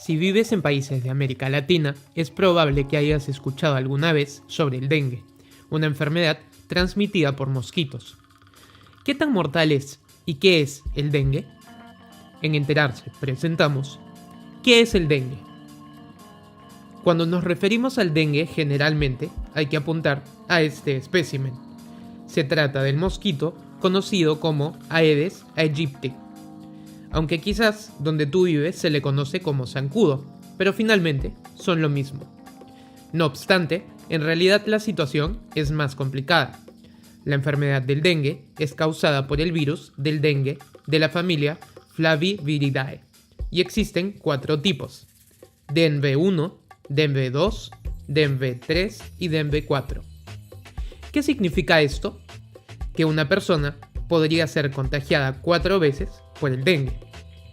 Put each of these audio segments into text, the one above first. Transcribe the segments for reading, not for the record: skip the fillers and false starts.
Si vives en países de América Latina, es probable que hayas escuchado alguna vez sobre el dengue, una enfermedad transmitida por mosquitos. ¿Qué tan mortal es y qué es el dengue? En Enterarse presentamos ¿qué es el dengue? Cuando nos referimos al dengue, generalmente hay que apuntar a este espécimen. Se trata del mosquito conocido como Aedes aegypti, aunque quizás donde tú vives se le conoce como zancudo, pero finalmente son lo mismo. No obstante, en realidad la situación es más complicada. La enfermedad del dengue es causada por el virus del dengue de la familia Flaviviridae y existen 4 tipos: DenV1, DenV2, DenV3 y DenV4. ¿Qué significa esto? Que una persona podría ser contagiada 4 veces por el dengue.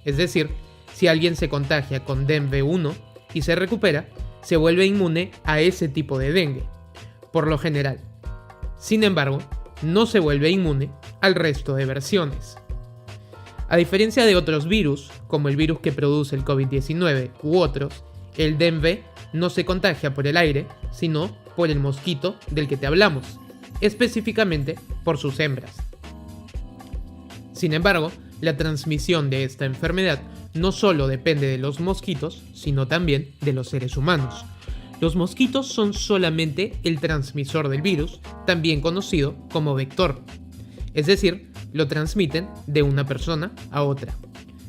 Es decir, si alguien se contagia con DenV1 y se recupera, se vuelve inmune a ese tipo de dengue, por lo general. Sin embargo, no se vuelve inmune al resto de versiones. A diferencia de otros virus, como el virus que produce el COVID-19 u otros, el DenV no se contagia por el aire, sino por el mosquito del que te hablamos, específicamente por sus hembras. Sin embargo, la transmisión de esta enfermedad no solo depende de los mosquitos, sino también de los seres humanos. Los mosquitos son solamente el transmisor del virus, también conocido como vector. Es decir, lo transmiten de una persona a otra.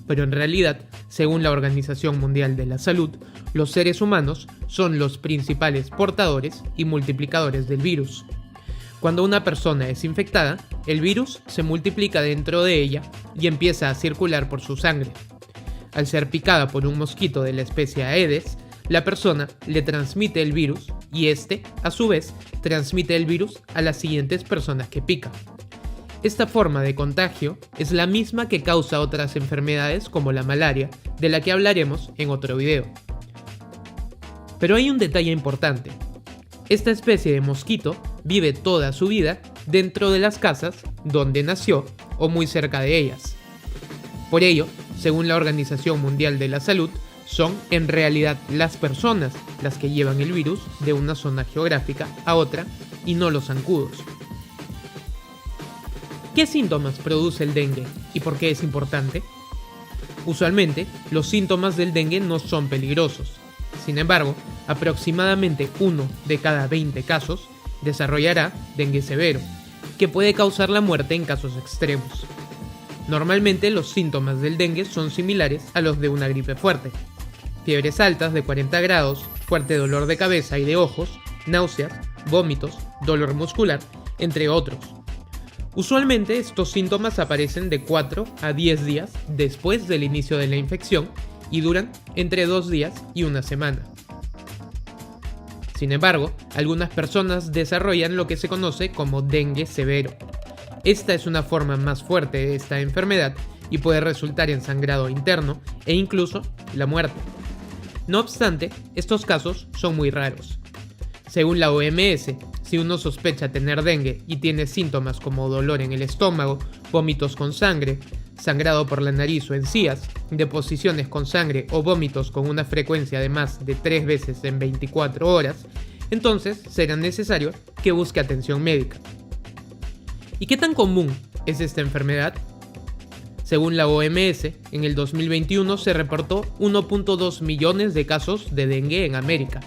Pero en realidad, según la Organización Mundial de la Salud, los seres humanos son los principales portadores y multiplicadores del virus. Cuando una persona es infectada, el virus se multiplica dentro de ella y empieza a circular por su sangre. Al ser picada por un mosquito de la especie Aedes, la persona le transmite el virus y este, a su vez, transmite el virus a las siguientes personas que pica. Esta forma de contagio es la misma que causa otras enfermedades como la malaria, de la que hablaremos en otro video. Pero hay un detalle importante. Esta especie de mosquito vive toda su vida dentro de las casas donde nació o muy cerca de ellas. Por ello, según la Organización Mundial de la Salud, son en realidad las personas las que llevan el virus de una zona geográfica a otra y no los zancudos. ¿Qué síntomas produce el dengue y por qué es importante? Usualmente, los síntomas del dengue no son peligrosos. Sin embargo, aproximadamente 1 de cada 20 casos desarrollará dengue severo, que puede causar la muerte en casos extremos. Normalmente los síntomas del dengue son similares a los de una gripe fuerte: fiebres altas de 40 grados, fuerte dolor de cabeza y de ojos, náuseas, vómitos, dolor muscular, entre otros. Usualmente estos síntomas aparecen de 4 a 10 días después del inicio de la infección y duran entre 2 días y 1 semana. Sin embargo, algunas personas desarrollan lo que se conoce como dengue severo. Esta es una forma más fuerte de esta enfermedad y puede resultar en sangrado interno e incluso la muerte. No obstante, estos casos son muy raros. Según la OMS, si uno sospecha tener dengue y tiene síntomas como dolor en el estómago, vómitos con sangre, sangrado por la nariz o encías, deposiciones con sangre o vómitos con una frecuencia de más de 3 veces en 24 horas, entonces será necesario que busque atención médica. ¿Y qué tan común es esta enfermedad? Según la OMS, en el 2021 se reportó 1.2 millones de casos de dengue en América,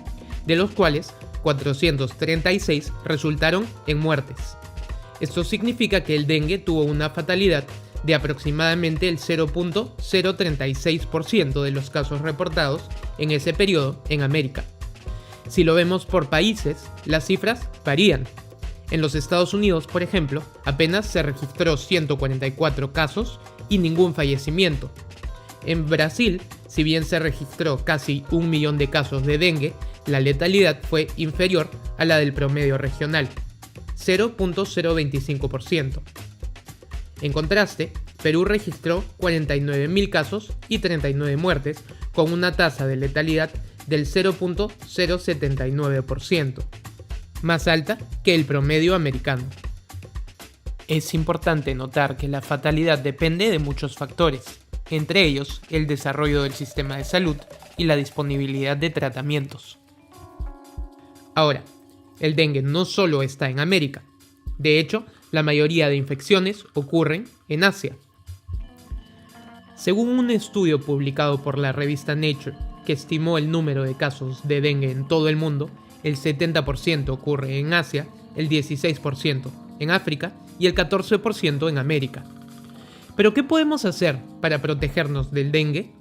de los cuales 436 resultaron en muertes. Esto significa que el dengue tuvo una fatalidad de aproximadamente el 0.036% de los casos reportados en ese periodo en América. Si lo vemos por países, las cifras varían. En los Estados Unidos, por ejemplo, apenas se registró 144 casos y ningún fallecimiento. En Brasil, si bien se registró casi 1 millón de casos de dengue, la letalidad fue inferior a la del promedio regional, 0.025%. En contraste, Perú registró 49.000 casos y 39 muertes, con una tasa de letalidad del 0.079%, más alta que el promedio americano. Es importante notar que la fatalidad depende de muchos factores, entre ellos el desarrollo del sistema de salud y la disponibilidad de tratamientos. Ahora, el dengue no solo está en América. De hecho, la mayoría de infecciones ocurren en Asia. Según un estudio publicado por la revista Nature, que estimó el número de casos de dengue en todo el mundo, el 70% ocurre en Asia, el 16% en África y el 14% en América. ¿Pero qué podemos hacer para protegernos del dengue?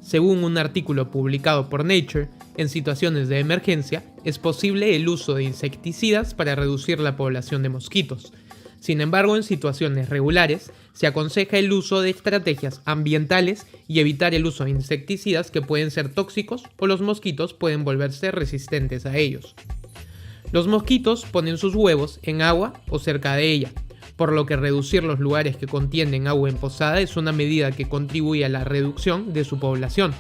Según un artículo publicado por Nature, en situaciones de emergencia es posible el uso de insecticidas para reducir la población de mosquitos. Sin embargo, en situaciones regulares se aconseja el uso de estrategias ambientales y evitar el uso de insecticidas que pueden ser tóxicos o los mosquitos pueden volverse resistentes a ellos. Los mosquitos ponen sus huevos en agua o cerca de ella, por lo que reducir los lugares que contienen agua emposada es una medida que contribuye a la reducción de su población.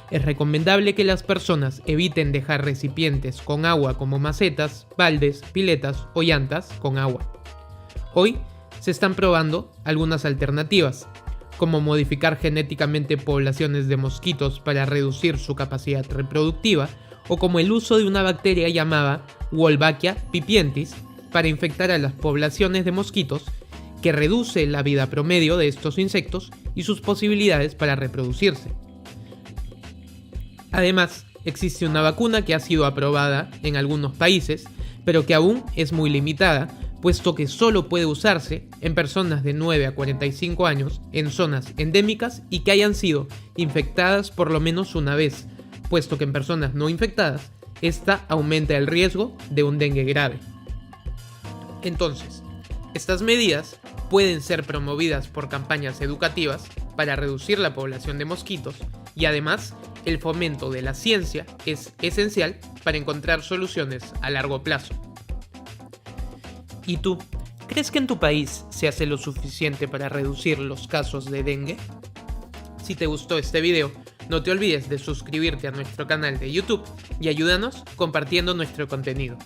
Es recomendable que las personas eviten dejar recipientes con agua como macetas, baldes, piletas o llantas con agua. Hoy se están probando algunas alternativas, como modificar genéticamente poblaciones de mosquitos para reducir su capacidad reproductiva, o como el uso de una bacteria llamada Wolbachia pipientis para infectar a las poblaciones de mosquitos, que reduce la vida promedio de estos insectos y sus posibilidades para reproducirse. Además, existe una vacuna que ha sido aprobada en algunos países, pero que aún es muy limitada, puesto que solo puede usarse en personas de 9 a 45 años en zonas endémicas y que hayan sido infectadas por lo menos una vez, puesto que en personas no infectadas, esta aumenta el riesgo de un dengue grave. Entonces, estas medidas pueden ser promovidas por campañas educativas para reducir la población de mosquitos y además el fomento de la ciencia es esencial para encontrar soluciones a largo plazo. ¿Y tú? ¿Crees que en tu país se hace lo suficiente para reducir los casos de dengue? Si te gustó este video, no te olvides de suscribirte a nuestro canal de YouTube y ayúdanos compartiendo nuestro contenido.